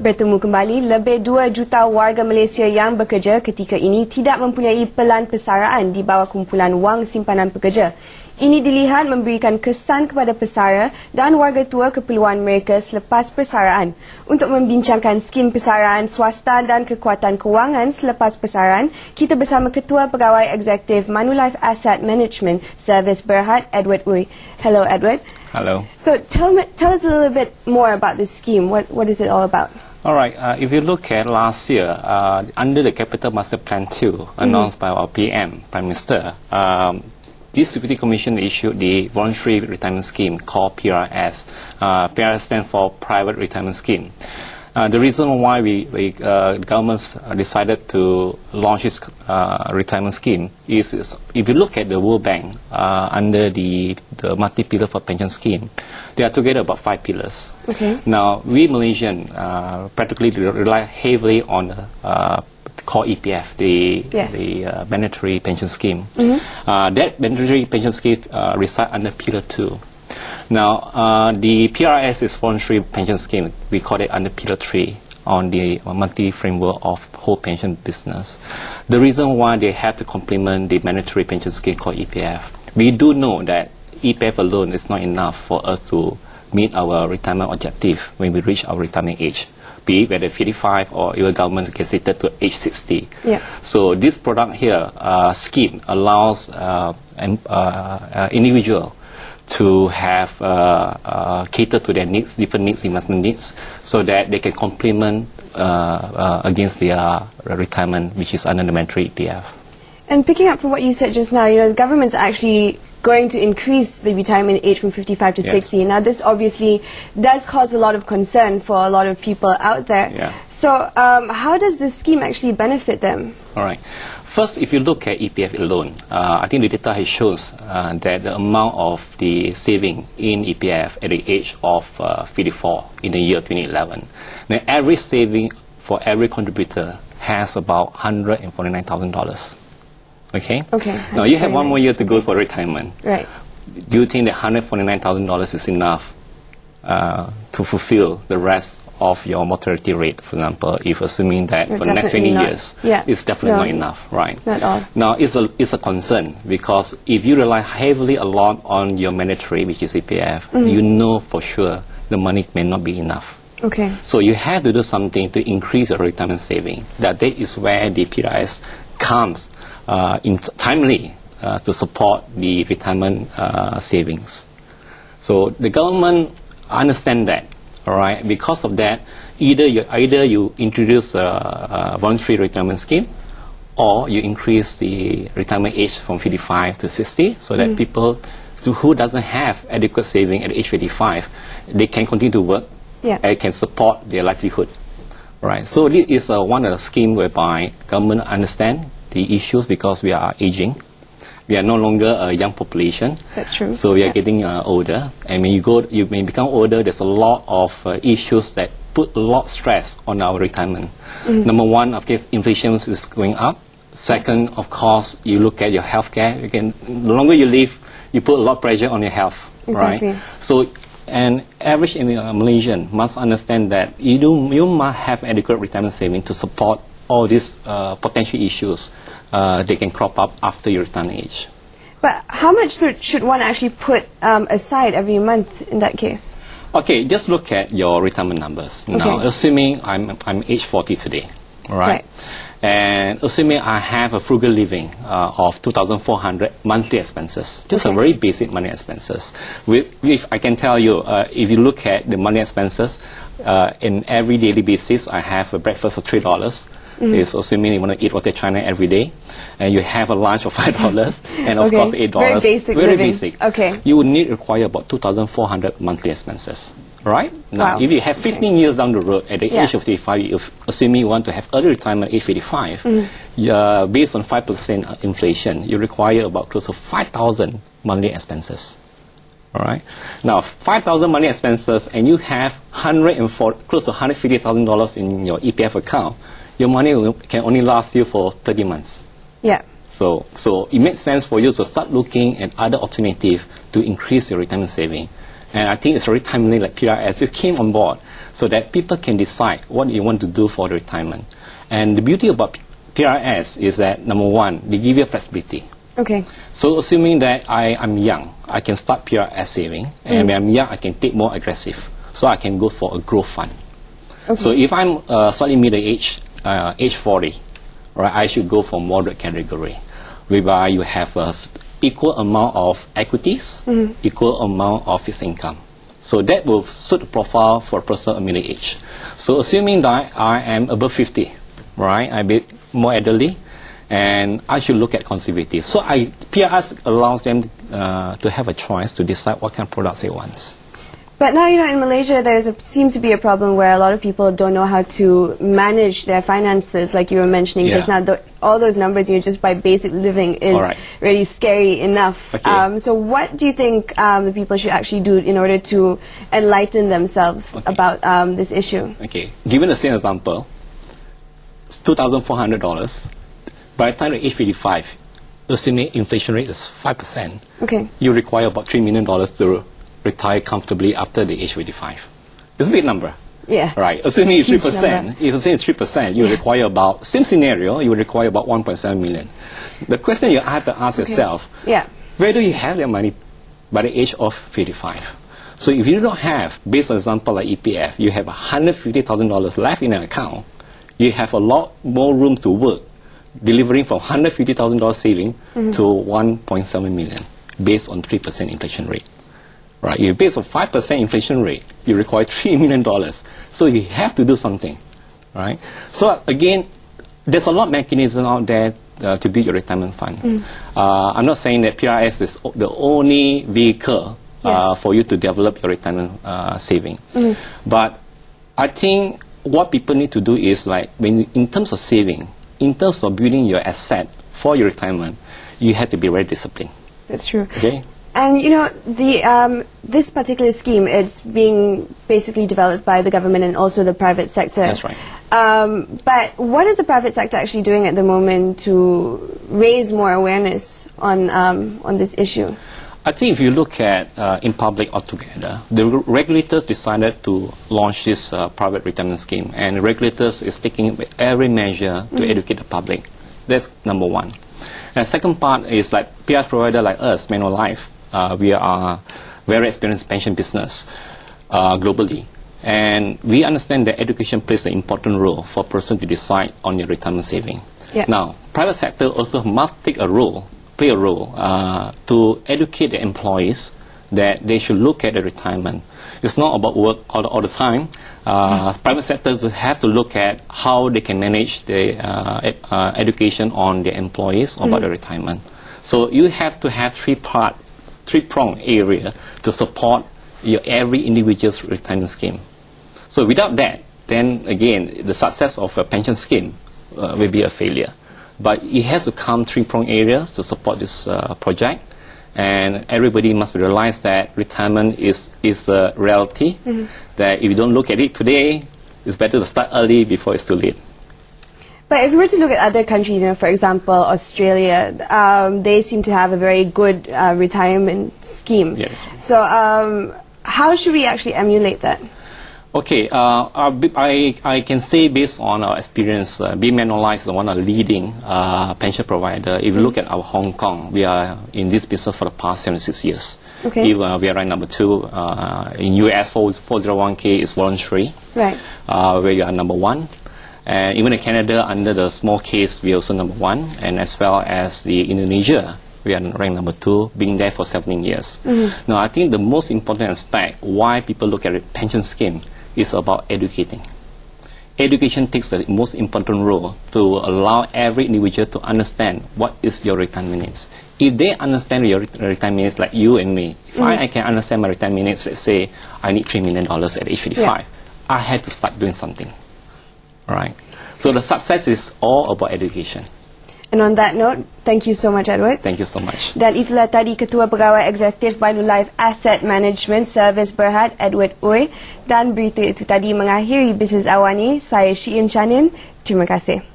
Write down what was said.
Bertemu kembali, lebih 2 juta warga Malaysia yang bekerja ketika ini tidak mempunyai pelan persaraan di bawah kumpulan wang simpanan pekerja. Ini dilihat memberikan kesan kepada pesara dan warga tua keperluan mereka selepas persaraan. Untuk membincangkan skim persaraan swasta dan kekuatan kewangan selepas persaraan, kita bersama Ketua Pegawai Eksekutif Manulife Asset Management Service Berhad, Edward Uy. Hello, Edward. Hello. So tell us a little bit more about this scheme. What is it all about? All right. If you look at last year, under the Capital Master Plan 2, announced by our PM, Prime Minister, this Security Commission issued the Voluntary Retirement Scheme called PRS. PRS stands for Private Retirement Scheme. The reason why the government decided to launch this retirement scheme is if you look at the World Bank under the multi-pillar for pension scheme, they are together about 5 pillars. Okay. Now, we Malaysian practically rely heavily on the called EPF, the mandatory pension scheme. That mandatory pension scheme resides under Pillar 2. Now, the PRS is voluntary pension scheme. We call it under Pillar 3 on the monthly framework of whole pension business. The reason why they have to complement the mandatory pension scheme called EPF, we do know that EPF alone is not enough for us to meet our retirement objective when we reach our retirement age, be it whether 55 or even government can set it to age 60. Yeah. So this product here, scheme, allows an individual to have cater to their needs, different needs, investment needs, so that they can complement against their retirement, which is under the mandatory EPF. And picking up from what you said just now, the government's actually going to increase the retirement age from 55 to 60. Now, this obviously does cause a lot of concern for a lot of people out there. Yeah. So, how does this scheme actually benefit them? All right. First, if you look at EPF alone, I think the data has shows that the amount of the saving in EPF at the age of 54 in the year 2011, the average saving for every contributor has about $149,000. Okay? Okay. Now, you have 1 more year to go for retirement. Right. Do you think that $149,000 is enough to fulfill the rest of your mortality rate, for example, if assuming that for the next 20 years, it's definitely not enough, right? Not all. Now, it's a concern because if you rely heavily a lot on your mandatory, which is EPF, you know for sure the money may not be enough. Okay. So you have to do something to increase your retirement saving. That is where the PRS comes in timely to support the retirement savings. So the government understand that. All right. Because of that, either you introduce a voluntary retirement scheme, or you increase the retirement age from 55 to 60, so that people who doesn't have adequate saving at age 55, they can continue to work and can support their livelihood. All right. So this is one of the schemes whereby government understand the issues because we are aging. We are no longer a young population. That's true. So we are getting older, and when you may become older, there's a lot of issues that put a lot of stress on our retirement. Number one, of course, inflation is going up. Second, of course, you look at your healthcare. Again, the longer you live, you put a lot of pressure on your health. Exactly. Right? So, an average Malaysian must understand that you must have adequate retirement saving to support all these potential issues they can crop up after your retirement age. But how much should one actually put aside every month in that case? Okay, just look at your retirement numbers. Okay. Now, assuming I'm age 40 today, all right? And assuming I have a frugal living of 2,400 monthly expenses, just a very basic money expenses. If I can tell you, if you look at the money expenses, in every daily basis, I have a breakfast of $3. It's assuming you want to eat roti China every day, and you have a lunch of $5, and of course $8. Very basic Very living. basic. Okay. You would require about 2,400 monthly expenses. Right? Now, if you have 15 years down the road, at the age of 55, assuming you want to have early retirement at age 55, based on 5% inflation, you require about close to 5,000 monthly expenses. All right. Now, 5,000 monthly expenses, and you have close to $150,000 in your EPF account. Your money can only last you for 30 months. Yeah. So it makes sense for you to start looking at other alternatives to increase your retirement saving. And I think it's very timely, like PRS, it came on board so that people can decide what you want to do for the retirement. And the beauty about PRS is that, number one, they give you flexibility. Okay. So assuming that I'm young, I can start PRS saving, and when I'm young, I can take more aggressive. So I can go for a growth fund. Okay. So if I'm slightly middle age, age 40, right, I should go for moderate category, whereby you have equal amount of equities, equal amount of fixed income. So that will suit the profile for a person of middle age. So assuming that I am above 50, right, I'm a bit more elderly, and I should look at conservative. So PRS allows them to have a choice to decide what kind of products they want. But now, in Malaysia, seems to be a problem where a lot of people don't know how to manage their finances, like you were mentioning just now. All those numbers, just by basic living is really scary enough. Okay. So what do you think the people should actually do in order to enlighten themselves about this issue? Okay. Given the same example, it's $2,400. By the time you age 55, assuming inflation rate is 5%, you require about $3 million to retire comfortably after the age of 85. It's a big number. Yeah. Right. Assuming it's 3%, if assuming it's 3%, you require about, same scenario, you require about 1.7 million. The question you have to ask yourself, where do you have that money by the age of 55? So if you don't have, based on example like EPF, you have $150,000 left in an account, you have a lot more room to work, delivering from $150,000 saving to 1.7 million, based on 3% inflation rate. Right, you based on 5% inflation rate, you require $3 million. So you have to do something, right? So again, there's a lot of mechanisms out there to build your retirement fund. I'm not saying that PRS is the only vehicle for you to develop your retirement saving. But I think what people need to do is, like, in terms of saving, in terms of building your asset for your retirement, you have to be very disciplined. That's true. Okay. And this particular scheme, it's being basically developed by the government and also the private sector. That's right. But what is the private sector actually doing at the moment to raise more awareness on this issue? I think if you look at in public altogether, the regulators decided to launch this private retirement scheme, and the regulators is taking every measure to educate the public. That's number one. And the second part is, like, PRS provider like us, Manulife. We are very experienced pension business globally. And we understand that education plays an important role for a person to decide on your retirement saving. Now, private sector also must play a role to educate the employees that they should look at the retirement. It's not about work all the time. Private sectors will have to look at how they can manage the education on their employees about the retirement. So you have to have three-pronged area to support every individual's retirement scheme. So without that, then again, the success of a pension scheme will be a failure. But it has to come three-pronged areas to support this project. And everybody must realize that retirement is a reality, that if you don't look at it today, it's better to start early before it's too late. But if you were to look at other countries, for example, Australia, they seem to have a very good retirement scheme. Yes. So how should we actually emulate that? Okay, I can say based on our experience, Manulife is one of the leading pension provider. If you look at our Hong Kong, we are in this business for the past 76 years. Okay. We are ranked number 2. In US, 401k is voluntary, right? Where you are number 1. And even in Canada, under the small case, we are also number 1. And as well as the Indonesia, we are ranked number 2, being there for 17 years. Now, I think the most important aspect why people look at a pension scheme is about educating. Education takes the most important role to allow every individual to understand what is your retirement needs. If they understand your retirement needs, like you and me, if I can understand my retirement needs, let's say I need $3 million at age 55, I had to start doing something. All right. So the success is all about education. And on that note, thank you so much, Edward. Thank you so much. Dan itulah tadi Ketua Pegawai Eksekutif Manulife Asset Management Service Berhad, Edward Ooi. Dan berita itu tadi mengakhiri Bisnes Awani. Saya Syiin Chanin. Terima kasih.